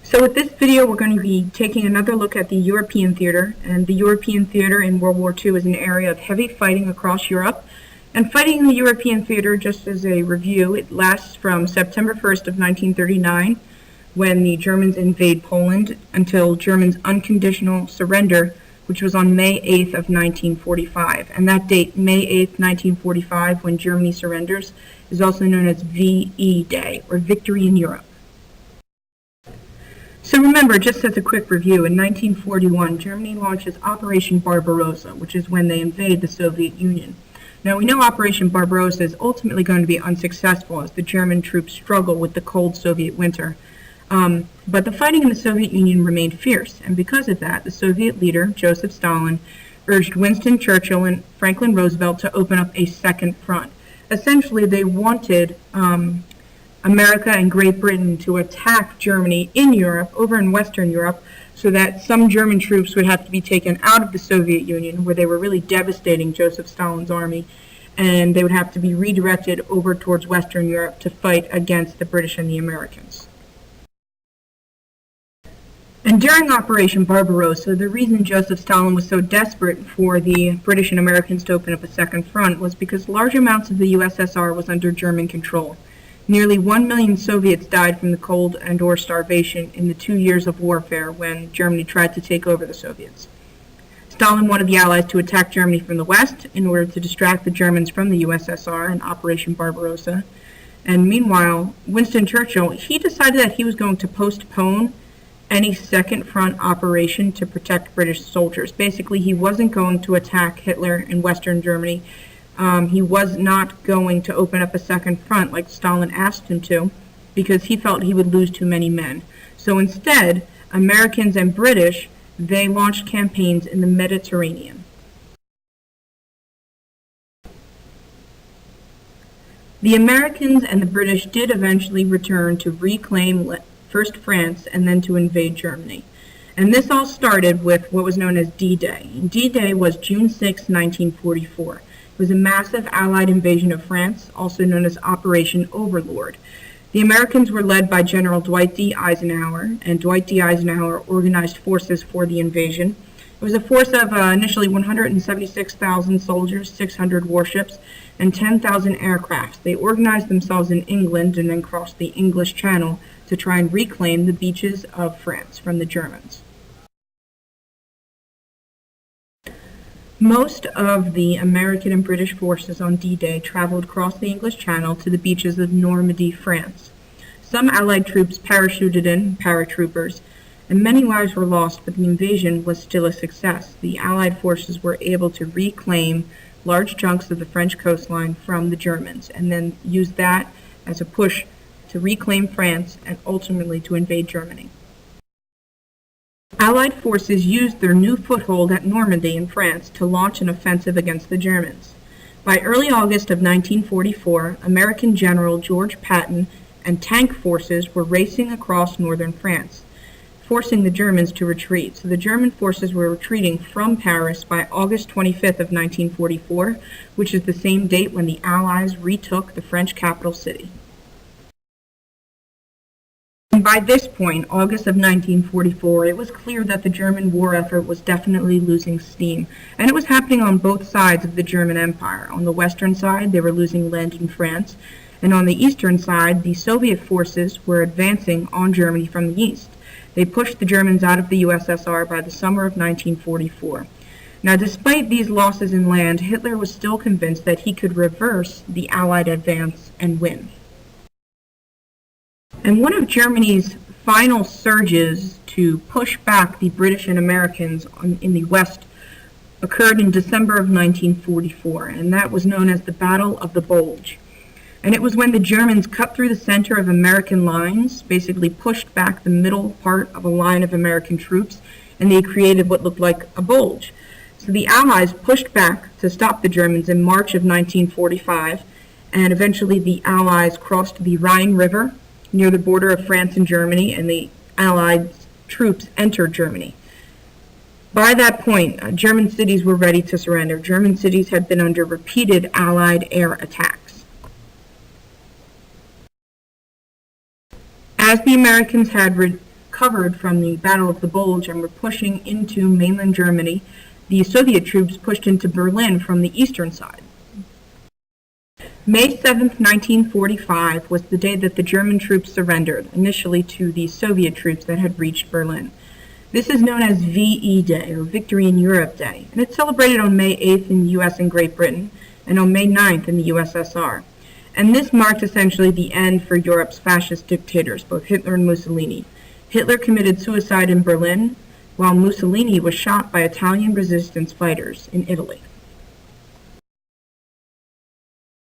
So with this video, we're going to be taking another look at the European theater. And the European theater in World War II is an area of heavy fighting across Europe. And fighting in the European theater, just as a review, it lasts from September 1st of 1939, when the Germans invade Poland, until Germany's unconditional surrender, which was on May 8th of 1945. And that date, May 8th, 1945, when Germany surrenders, is also known as VE Day, or Victory in Europe. So remember, just as a quick review, in 1941, Germany launches Operation Barbarossa, which is when they invade the Soviet Union. Now, we know Operation Barbarossa is ultimately going to be unsuccessful as the German troops struggle with the cold Soviet winter. But the fighting in the Soviet Union remained fierce, and because of that, the Soviet leader, Joseph Stalin, urged Winston Churchill and Franklin Roosevelt to open up a second front. Essentially, they wanted America and Great Britain to attack Germany in Europe, over in Western Europe, so that some German troops would have to be taken out of the Soviet Union, where they were really devastating Joseph Stalin's army, and they would have to be redirected over towards Western Europe to fight against the British and the Americans. And during Operation Barbarossa, the reason Joseph Stalin was so desperate for the British and Americans to open up a second front was because large amounts of the USSR was under German control. Nearly 1 million Soviets died from the cold and/or starvation in the 2 years of warfare when Germany tried to take over the Soviets. Stalin wanted the Allies to attack Germany from the west in order to distract the Germans from the USSR in Operation Barbarossa. And meanwhile, Winston Churchill, he decided that he was going to postpone any second front operation to protect British soldiers. Basically, he wasn't going to attack Hitler in Western Germany. He was not going to open up a second front like Stalin asked him to, because he felt he would lose too many men. So instead, Americans and British, they launched campaigns in the Mediterranean. The Americans and the British did eventually return to reclaim first France and then to invade Germany. And this all started with what was known as D-Day. D-Day was June 6, 1944. It was a massive Allied invasion of France, also known as Operation Overlord. The Americans were led by General Dwight D. Eisenhower, and Dwight D. Eisenhower organized forces for the invasion. It was a force of initially 176,000 soldiers, 600 warships, and 10,000 aircraft. They organized themselves in England and then crossed the English Channel to try and reclaim the beaches of France from the Germans. Most of the American and British forces on D-Day traveled across the English Channel to the beaches of Normandy, France. Some Allied troops parachuted in, paratroopers, and many lives were lost, but the invasion was still a success. The Allied forces were able to reclaim large chunks of the French coastline from the Germans, and then use that as a push to reclaim France and ultimately to invade Germany. Allied forces used their new foothold at Normandy in France to launch an offensive against the Germans. By early August of 1944, American General George Patton and tank forces were racing across northern France, forcing the Germans to retreat. So the German forces were retreating from Paris by August 25th of 1944, which is the same date when the Allies retook the French capital city. And by this point, August of 1944, it was clear that the German war effort was definitely losing steam, and it was happening on both sides of the German Empire. On the western side, they were losing land in France, and on the eastern side, the Soviet forces were advancing on Germany from the east. They pushed the Germans out of the USSR by the summer of 1944. Now, despite these losses in land, Hitler was still convinced that he could reverse the Allied advance and win. And one of Germany's final surges to push back the British and Americans in the West occurred in December of 1944, and that was known as the Battle of the Bulge. And it was when the Germans cut through the center of American lines, basically pushed back the middle part of a line of American troops, and they created what looked like a bulge. So the Allies pushed back to stop the Germans in March of 1945, and eventually the Allies crossed the Rhine River near the border of France and Germany, and the Allied troops entered Germany. By that point, German cities were ready to surrender. German cities had been under repeated Allied air attacks. As the Americans had covered from the Battle of the Bulge and were pushing into mainland Germany, the Soviet troops pushed into Berlin from the eastern side. May 7, 1945 was the day that the German troops surrendered, initially to the Soviet troops that had reached Berlin. This is known as VE Day, or Victory in Europe Day, and it's celebrated on May 8th in the US and Great Britain, and on May 9th in the USSR. And this marked essentially the end for Europe's fascist dictators, both Hitler and Mussolini. Hitler committed suicide in Berlin, while Mussolini was shot by Italian resistance fighters in Italy.